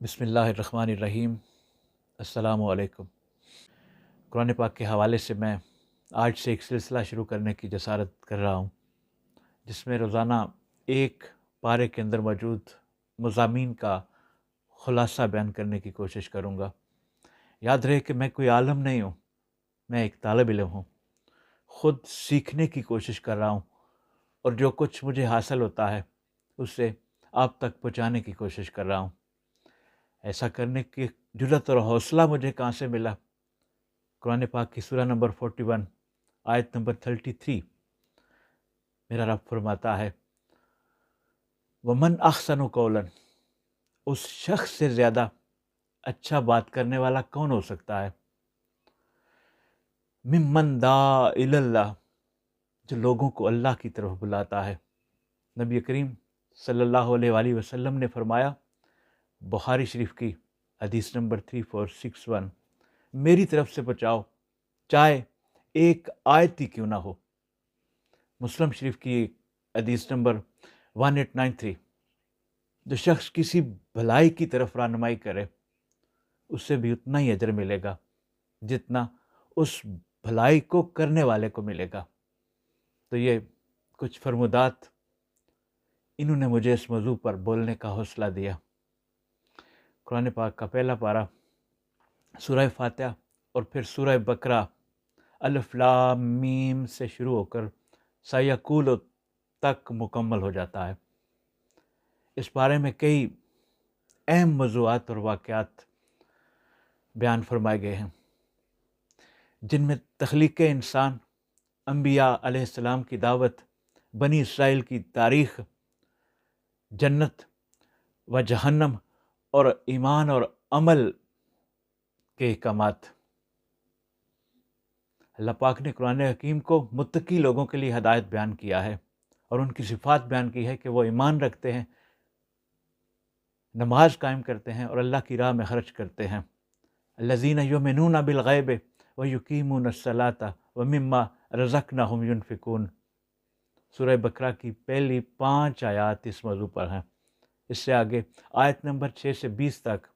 بسم اللہ الرحمن الرحیم۔ السلام علیکم۔ قرآن پاک کے حوالے سے میں آج سے ایک سلسلہ شروع کرنے کی جسارت کر رہا ہوں، جس میں روزانہ ایک پارے کے اندر موجود مضامین کا خلاصہ بیان کرنے کی کوشش کروں گا۔ یاد رہے کہ میں کوئی عالم نہیں ہوں، میں ایک طالب علم ہوں، خود سیکھنے کی کوشش کر رہا ہوں، اور جو کچھ مجھے حاصل ہوتا ہے اسے آپ تک پہنچانے کی کوشش کر رہا ہوں۔ ایسا کرنے کی جرأت اور حوصلہ مجھے کہاں سے ملا؟ قرآن پاک کی سورہ نمبر 41 آیت نمبر 33 میرا رب فرماتا ہے، وَمَنْ أَحْسَنُ قَوْلًا، اس شخص سے زیادہ اچھا بات کرنے والا کون ہو سکتا ہے؟ مِمَّنْ دَعَا إِلَى اللَّهِ، جو لوگوں کو اللہ کی طرف بلاتا ہے۔ نبی کریم صلی اللہ علیہ وآلہ وسلم نے فرمایا، بخاری شریف کی حدیث نمبر 3461، میری طرف سے بچاؤ چاہے ایک آیت ہی کیوں نہ ہو۔ مسلم شریف کی حدیث نمبر 1893، جو شخص کسی بھلائی کی طرف رہنمائی کرے اسے بھی اتنا ہی اجر ملے گا جتنا اس بھلائی کو کرنے والے کو ملے گا۔ تو یہ کچھ فرمودات انہوں نے مجھے اس موضوع پر بولنے کا حوصلہ دیا۔ قرآن پاک کا پہلا پارہ سورہ فاتحہ اور پھر سورہ بقرہ الف لام میم سے شروع ہو کر سیقول تک مکمل ہو جاتا ہے۔ اس بارے میں کئی اہم موضوعات اور واقعات بیان فرمائے گئے ہیں، جن میں تخلیق انسان، انبیاء علیہ السلام کی دعوت، بنی اسرائیل کی تاریخ، جنت و جہنم اور ایمان اور عمل کے احکامات۔ اللہ پاک نے قرآن حکیم کو متقی لوگوں کے لیے ہدایت بیان کیا ہے اور ان کی صفات بیان کی ہے کہ وہ ایمان رکھتے ہیں، نماز قائم کرتے ہیں اور اللہ کی راہ میں خرچ کرتے ہیں۔ الذین یؤمنون بالغیب ویقیمون الصلاۃ ومما رزقناہم ینفقون۔ سورہ بقرہ کی پہلی 5 آیات اس موضوع پر ہیں۔ اس سے آگے آیت نمبر 6 سے 20 تک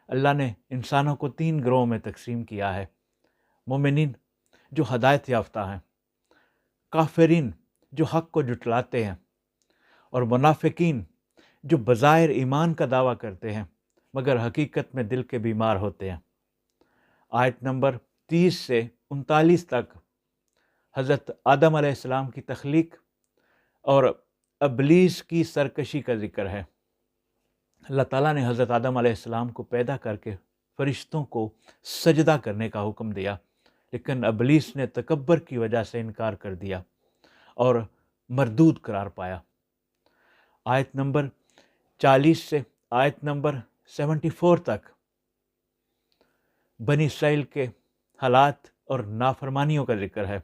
اللہ نے انسانوں کو 3 گروہوں میں تقسیم کیا ہے: مومنین جو ہدایت یافتہ ہیں، کافرین جو حق کو جھٹلاتے ہیں، اور منافقین جو بظاہر ایمان کا دعویٰ کرتے ہیں مگر حقیقت میں دل کے بیمار ہوتے ہیں۔ آیت نمبر 30 سے 39 تک حضرت آدم علیہ السلام کی تخلیق اور ابلیس کی سرکشی کا ذکر ہے۔ اللہ تعالیٰ نے حضرت آدم علیہ السلام کو پیدا کر کے فرشتوں کو سجدہ کرنے کا حکم دیا، لیکن ابلیس نے تکبر کی وجہ سے انکار کر دیا اور مردود قرار پایا۔ آیت نمبر 40 سے آیت نمبر 74 تک بنی اسرائیل کے حالات اور نافرمانیوں کا ذکر ہے۔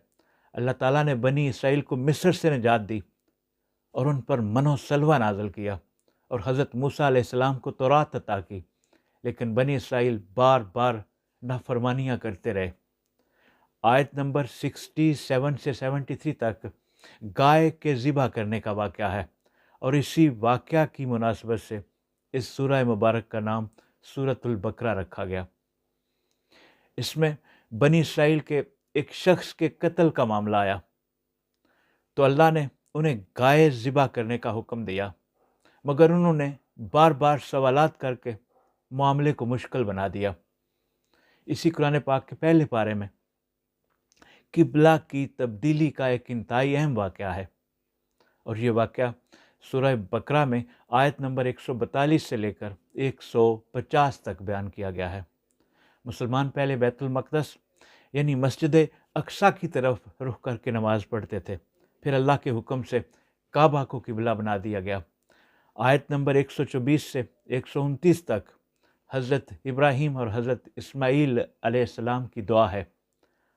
اللہ تعالیٰ نے بنی اسرائیل کو مصر سے نجات دی اور ان پر من و سلوہ نازل کیا اور حضرت موسیٰ علیہ السلام کو تورات عطا کی، لیکن بنی اسرائیل بار بار نافرمانیاں کرتے رہے۔ آیت نمبر 67 سے 73 تک گائے کے ذبح کرنے کا واقعہ ہے، اور اسی واقعہ کی مناسبت سے اس سورہ مبارک کا نام سورۃ البقرہ رکھا گیا۔ اس میں بنی اسرائیل کے ایک شخص کے قتل کا معاملہ آیا تو اللہ نے انہیں گائے ذبح کرنے کا حکم دیا، مگر انہوں نے بار بار سوالات کر کے معاملے کو مشکل بنا دیا۔ اسی قرآن پاک کے پہلے پارے میں قبلہ کی تبدیلی کا ایک انتہائی اہم واقعہ ہے، اور یہ واقعہ سورہ بقرہ میں آیت نمبر 142 سے لے کر 150 تک بیان کیا گیا ہے۔ مسلمان پہلے بیت المقدس یعنی مسجد اقصیٰ کی طرف رخ کر کے نماز پڑھتے تھے، پھر اللہ کے حکم سے کعبہ کو قبلہ بنا دیا گیا۔ آیت نمبر 124 سے 129 تک حضرت ابراہیم اور حضرت اسماعیل علیہ السلام کی دعا ہے۔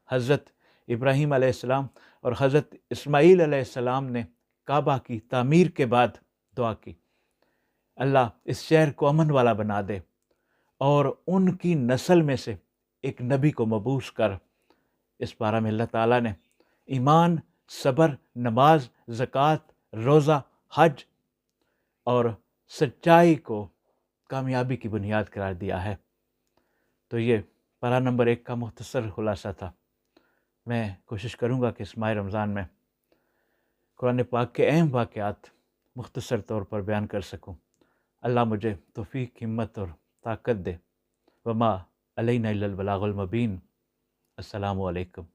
حضرت ابراہیم علیہ السلام اور حضرت اسماعیل علیہ السلام نے کعبہ کی تعمیر کے بعد دعا کی، اللہ اس شہر کو امن والا بنا دے اور ان کی نسل میں سے ایک نبی کو مبعوث کر۔ اس بارہ میں اللہ تعالیٰ نے ایمان، صبر، نماز، زکوٰۃ، روزہ، حج اور سچائی کو کامیابی کی بنیاد قرار دیا ہے۔ تو یہ پارہ نمبر 1 کا مختصر خلاصہ تھا۔ میں کوشش کروں گا کہ اس ماہ رمضان میں قرآن پاک کے اہم واقعات مختصر طور پر بیان کر سکوں۔ اللہ مجھے توفیق، ہمت اور طاقت دے۔ وما علینا الا البلاغ المبین۔ السلام علیکم۔